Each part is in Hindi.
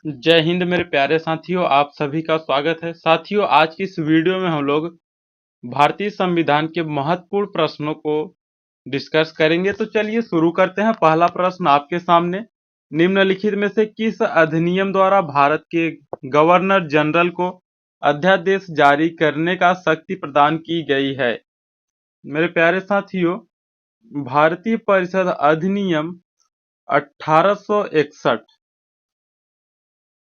जय हिंद मेरे प्यारे साथियों, आप सभी का स्वागत है। साथियों, आज की इस वीडियो में हम लोग भारतीय संविधान के महत्वपूर्ण प्रश्नों को डिस्कस करेंगे। तो चलिए शुरू करते हैं। पहला प्रश्न आपके सामने, निम्नलिखित में से किस अधिनियम द्वारा भारत के गवर्नर जनरल को अध्यादेश जारी करने का शक्ति प्रदान की गई है? मेरे प्यारे साथियों, भारतीय परिषद अधिनियम 1861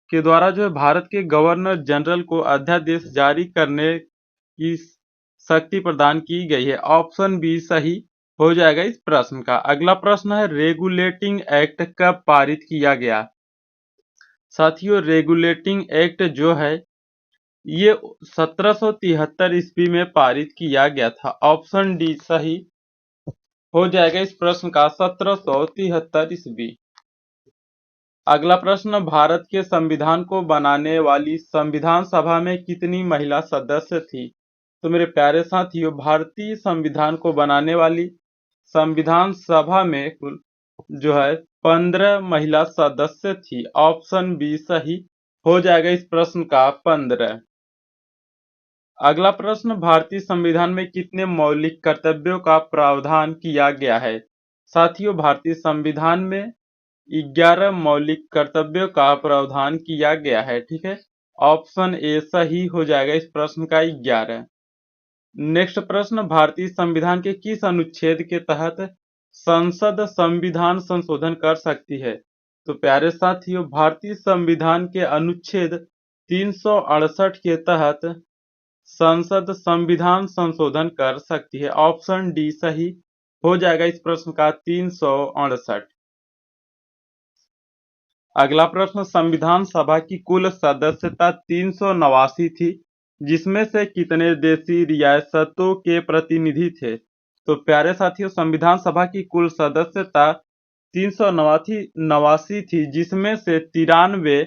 के द्वारा जो है भारत के गवर्नर जनरल को अध्यादेश जारी करने की शक्ति प्रदान की गई है। ऑप्शन बी सही हो जाएगा इस प्रश्न का। अगला प्रश्न है, रेगुलेटिंग एक्ट कब पारित किया गया? साथियों, रेगुलेटिंग एक्ट जो है ये 1773 ईस्वी में पारित किया गया था। ऑप्शन डी सही हो जाएगा इस प्रश्न का, 1773 ईस्वी। अगला प्रश्न, भारत के संविधान को बनाने वाली संविधान सभा में कितनी महिला सदस्य थी? तो मेरे प्यारे साथियों, भारतीय संविधान को बनाने वाली संविधान सभा में कुल जो है 15 महिला सदस्य थी। ऑप्शन बी सही हो जाएगा इस प्रश्न का, 15। अगला प्रश्न, भारतीय संविधान में कितने मौलिक कर्तव्यों का प्रावधान किया गया है? साथियों, भारतीय संविधान में 11 मौलिक कर्तव्यों का प्रावधान किया गया है। ठीक है, ऑप्शन ए सही हो जाएगा इस प्रश्न का, 11। नेक्स्ट प्रश्न, भारतीय संविधान के किस अनुच्छेद के तहत संसद संविधान संशोधन कर सकती है? तो प्यारे साथियों, भारतीय संविधान के अनुच्छेद 368 के तहत संसद संविधान संशोधन कर सकती है। ऑप्शन डी सही हो जाएगा इस प्रश्न का, 368। अगला प्रश्न, संविधान सभा की कुल सदस्यता 389 थी, जिसमें से कितने देशी रियासतों के प्रतिनिधि थे? तो प्यारे साथियों, संविधान सभा की कुल सदस्यता 389 थी, जिसमें से 93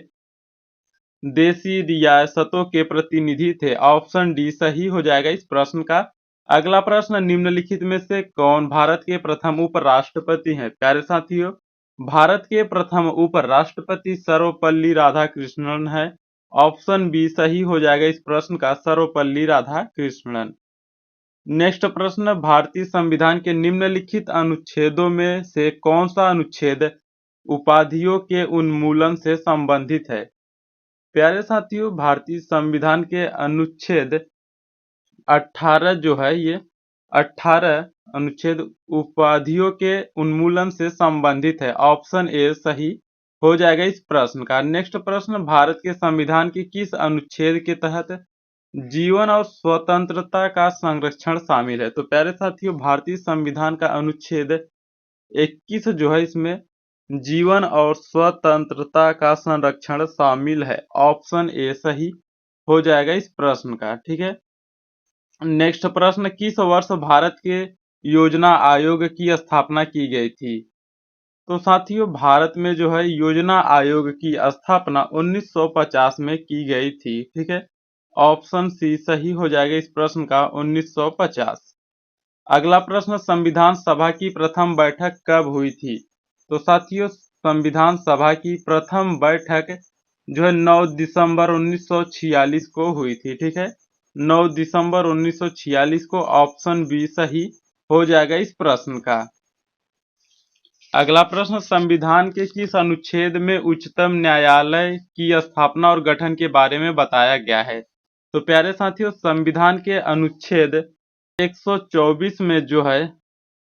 देशी रियासतों के प्रतिनिधि थे। ऑप्शन डी सही हो जाएगा इस प्रश्न का। अगला प्रश्न, निम्नलिखित में से कौन भारत के प्रथम उपराष्ट्रपति हैं? प्यारे साथियों, भारत के प्रथम उपराष्ट्रपति सर्वपल्ली राधाकृष्णन है। ऑप्शन बी सही हो जाएगा इस प्रश्न का, सर्वपल्ली राधाकृष्णन। नेक्स्ट प्रश्न, भारतीय संविधान के निम्नलिखित अनुच्छेदों में से कौन सा अनुच्छेद उपाधियों के उन्मूलन से संबंधित है? प्यारे साथियों, भारतीय संविधान के अनुच्छेद 18 जो है ये 18 अनुच्छेद उपाधियों के उन्मूलन से संबंधित है। ऑप्शन ए सही हो जाएगा इस प्रश्न का। नेक्स्ट प्रश्न, भारत के संविधान के किस अनुच्छेद के तहत जीवन और स्वतंत्रता का संरक्षण शामिल है? तो प्यारे साथियों, भारतीय संविधान का अनुच्छेद 21 जो है इसमें जीवन और स्वतंत्रता का संरक्षण शामिल है। ऑप्शन ए सही हो जाएगा इस प्रश्न का। ठीक है, नेक्स्ट प्रश्न, किस वर्ष भारत के योजना आयोग की स्थापना की गई थी? तो साथियों, भारत में जो है योजना आयोग की स्थापना 1950 में की गई थी। ठीक है, ऑप्शन सी सही हो जाएगा इस प्रश्न का, 1950। अगला प्रश्न, संविधान सभा की प्रथम बैठक कब हुई थी? तो साथियों, संविधान सभा की प्रथम बैठक जो है 9 दिसंबर 1946 को हुई थी। ठीक है, 9 दिसंबर 1946 को। ऑप्शन बी सही हो जाएगा इस प्रश्न का। अगला प्रश्न, संविधान के किस अनुच्छेद में उच्चतम न्यायालय की स्थापना और गठन के बारे में बताया गया है? तो प्यारे साथियों, संविधान के अनुच्छेद 124 में जो है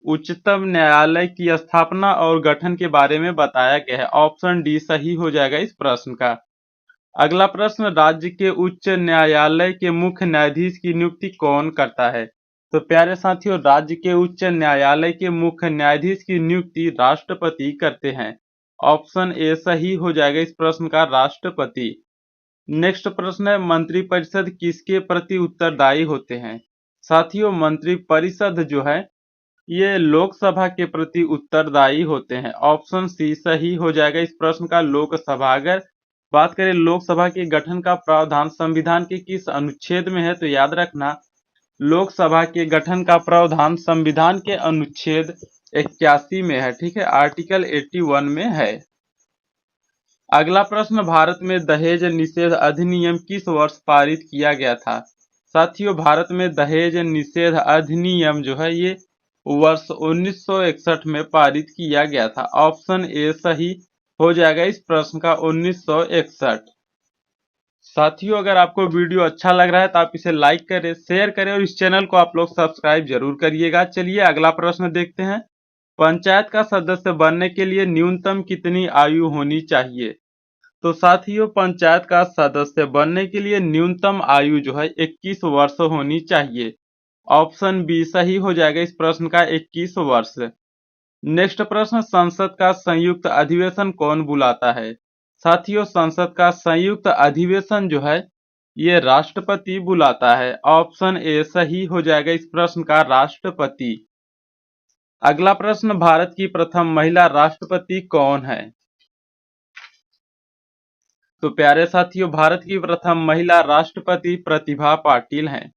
उच्चतम न्यायालय की स्थापना और गठन के बारे में बताया गया है। ऑप्शन डी सही हो जाएगा इस प्रश्न का। अगला प्रश्न, राज्य के उच्च न्यायालय के मुख्य न्यायाधीश की नियुक्ति कौन करता है? तो प्यारे साथियों, राज्य के उच्च न्यायालय के मुख्य न्यायाधीश की नियुक्ति राष्ट्रपति करते हैं। ऑप्शन ए सही हो जाएगा इस प्रश्न का, राष्ट्रपति। नेक्स्ट प्रश्न है, मंत्रिपरिषद किसके प्रति उत्तरदायी होते हैं? साथियों, मंत्रिपरिषद जो है ये लोकसभा के प्रति उत्तरदायी होते हैं। ऑप्शन सी सही हो जाएगा इस प्रश्न का, लोकसभा। अगर बात करें लोकसभा के गठन का प्रावधान संविधान के किस अनुच्छेद में है, तो याद रखना लोकसभा के गठन का प्रावधान संविधान के अनुच्छेद 81 में है। ठीक है, आर्टिकल 81 में है। अगला प्रश्न, भारत में दहेज निषेध अधिनियम किस वर्ष पारित किया गया था? साथियों, भारत में दहेज निषेध अधिनियम जो है ये वर्ष 1961 में पारित किया गया था। ऑप्शन ए सही हो जाएगा इस प्रश्न का 1961। साथियों, अगर आपको वीडियो अच्छा लग रहा है तो आप इसे लाइक करें, शेयर करें और इस चैनल को आप लोग सब्सक्राइब जरूर करिएगा। चलिए अगला प्रश्न देखते हैं। पंचायत का सदस्य बनने के लिए न्यूनतम कितनी आयु होनी चाहिए? तो साथियों, पंचायत का सदस्य बनने के लिए न्यूनतम आयु जो है 21 वर्ष होनी चाहिए। ऑप्शन बी सही हो जाएगा इस प्रश्न का 21 वर्ष। नेक्स्ट प्रश्न, संसद का संयुक्त अधिवेशन कौन बुलाता है? साथियों, संसद का संयुक्त अधिवेशन जो है ये राष्ट्रपति बुलाता है। ऑप्शन ए सही हो जाएगा इस प्रश्न का राष्ट्रपति। अगला प्रश्न, भारत की प्रथम महिला राष्ट्रपति कौन है? तो प्यारे साथियों, भारत की प्रथम महिला राष्ट्रपति प्रतिभा पाटिल हैं।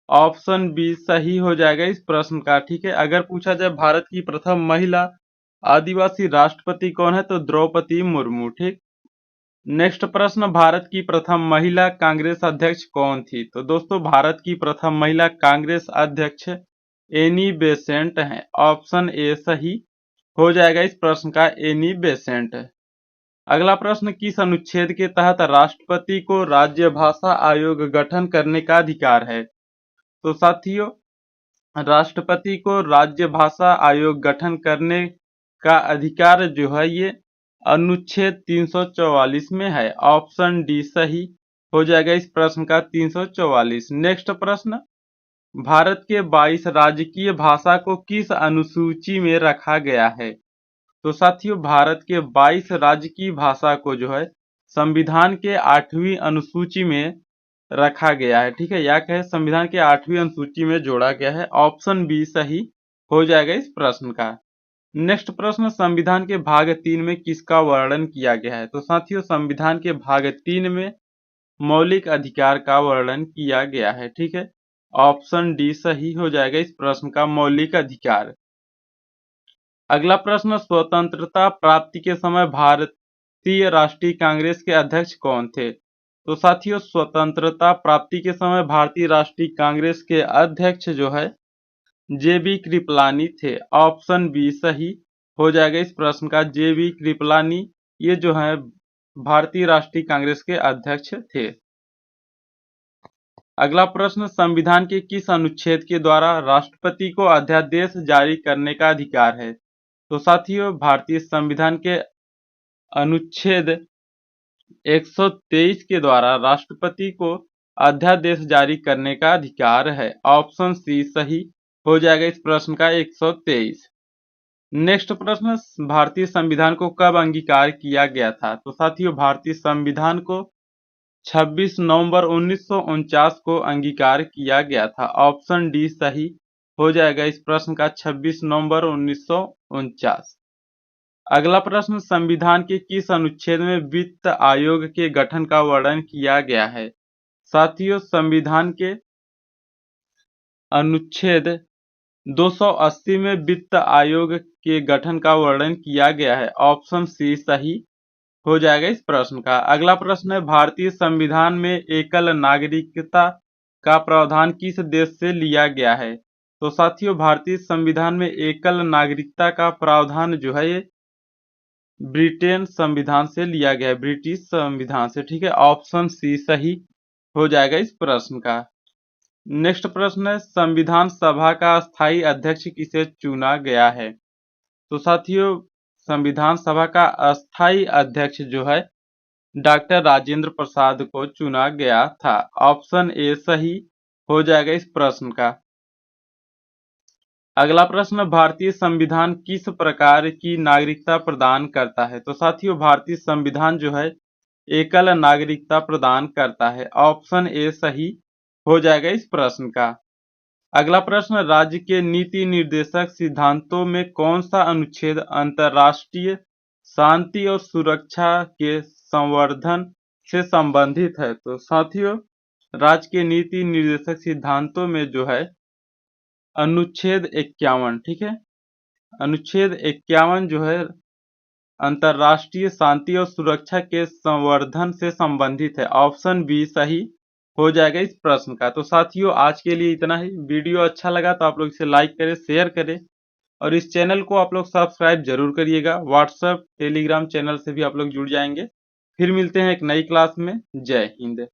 ऑप्शन बी सही हो जाएगा इस प्रश्न का। ठीक है, अगर पूछा जाए भारत की प्रथम महिला आदिवासी राष्ट्रपति कौन है तो द्रौपदी मुर्मू। ठीक। नेक्स्ट प्रश्न, भारत की प्रथम महिला कांग्रेस अध्यक्ष कौन थी? तो दोस्तों, भारत की प्रथम महिला कांग्रेस अध्यक्ष एनी बेसेंट हैं। ऑप्शन ए सही हो जाएगा इस प्रश्न का एनी बेसेंट। अगला प्रश्न, किस अनुच्छेद के तहत राष्ट्रपति को राज्य भाषा आयोग गठन करने का अधिकार है? तो साथियों, राष्ट्रपति को राज्य भाषा आयोग गठन करने का अधिकार जो है ये अनुच्छेद 344 में है। ऑप्शन डी सही हो जाएगा इस प्रश्न का 344। नेक्स्ट प्रश्न, भारत के 22 राजकीय भाषा को किस अनुसूची में रखा गया है? तो साथियों, भारत के 22 राजकीय भाषा को जो है संविधान के 8वीं अनुसूची में रखा गया है। ठीक है, या कहे संविधान के 8वीं अनुसूची में जोड़ा गया है। ऑप्शन बी सही हो जाएगा इस प्रश्न का। नेक्स्ट प्रश्न, संविधान के भाग 3 में किसका वर्णन किया गया है? तो साथियों, संविधान के भाग 3 में मौलिक अधिकार का वर्णन किया गया है। ठीक है, ऑप्शन डी सही हो जाएगा इस प्रश्न का मौलिक अधिकार। अगला प्रश्न, स्वतंत्रता प्राप्ति के समय भारतीय राष्ट्रीय कांग्रेस के अध्यक्ष कौन थे? तो साथियों, स्वतंत्रता प्राप्ति के समय भारतीय राष्ट्रीय कांग्रेस के अध्यक्ष जो है जेबी कृपलानी थे। ऑप्शन बी सही हो जाएगा इस प्रश्न का जेबी कृपलानी, ये जो है भारतीय राष्ट्रीय कांग्रेस के अध्यक्ष थे। अगला प्रश्न, संविधान के किस अनुच्छेद के द्वारा राष्ट्रपति को अध्यादेश जारी करने का अधिकार है? तो साथियों, भारतीय संविधान के अनुच्छेद 123 के द्वारा राष्ट्रपति को अध्यादेश जारी करने का अधिकार है। ऑप्शन सी सही हो जाएगा इस प्रश्न का 123। नेक्स्ट प्रश्न, भारतीय संविधान को कब अंगीकार किया गया था? तो साथियों, भारतीय संविधान को 26 नवंबर 1949 को अंगीकार किया गया था। ऑप्शन डी सही हो जाएगा इस प्रश्न का 26 नवंबर 1949। अगला प्रश्न, संविधान के किस अनुच्छेद में वित्त आयोग के गठन का वर्णन किया गया है? साथियों, संविधान के अनुच्छेद 280 में वित्त आयोग के गठन का वर्णन किया गया है। ऑप्शन सी सही हो जाएगा इस प्रश्न का। अगला प्रश्न है, भारतीय संविधान में एकल नागरिकता का प्रावधान किस देश से लिया गया है? तो साथियों, भारतीय संविधान में एकल नागरिकता का प्रावधान जो है ये ब्रिटेन संविधान से लिया गया है, ब्रिटिश संविधान से। ठीक है, ऑप्शन सी सही हो जाएगा इस प्रश्न का। नेक्स्ट प्रश्न है, संविधान सभा का स्थायी अध्यक्ष किसे चुना गया है? तो साथियों, संविधान सभा का अस्थायी अध्यक्ष जो है डॉक्टर राजेंद्र प्रसाद को चुना गया था। ऑप्शन ए सही हो जाएगा इस प्रश्न का। अगला प्रश्न, भारतीय संविधान किस प्रकार की नागरिकता प्रदान करता है? तो साथियों, भारतीय संविधान जो है एकल नागरिकता प्रदान करता है। ऑप्शन ए सही हो जाएगा इस प्रश्न का। अगला प्रश्न, राज्य के नीति निर्देशक सिद्धांतों में कौन सा अनुच्छेद अंतर्राष्ट्रीय शांति और सुरक्षा के संवर्धन से संबंधित है? तो साथियों, राज्य के नीति निर्देशक सिद्धांतों में जो है अनुच्छेद 51। ठीक है, अनुच्छेद 51 जो है अंतर्राष्ट्रीय शांति और सुरक्षा के संवर्धन से संबंधित है। ऑप्शन बी सही हो जाएगा इस प्रश्न का। तो साथियों आज के लिए इतना ही। वीडियो अच्छा लगा तो आप लोग इसे लाइक करें, शेयर करें और इस चैनल को आप लोग सब्सक्राइब जरूर करिएगा। व्हाट्सएप टेलीग्राम चैनल से भी आप लोग जुड़ जाएंगे। फिर मिलते हैं एक नई क्लास में। जय हिंद।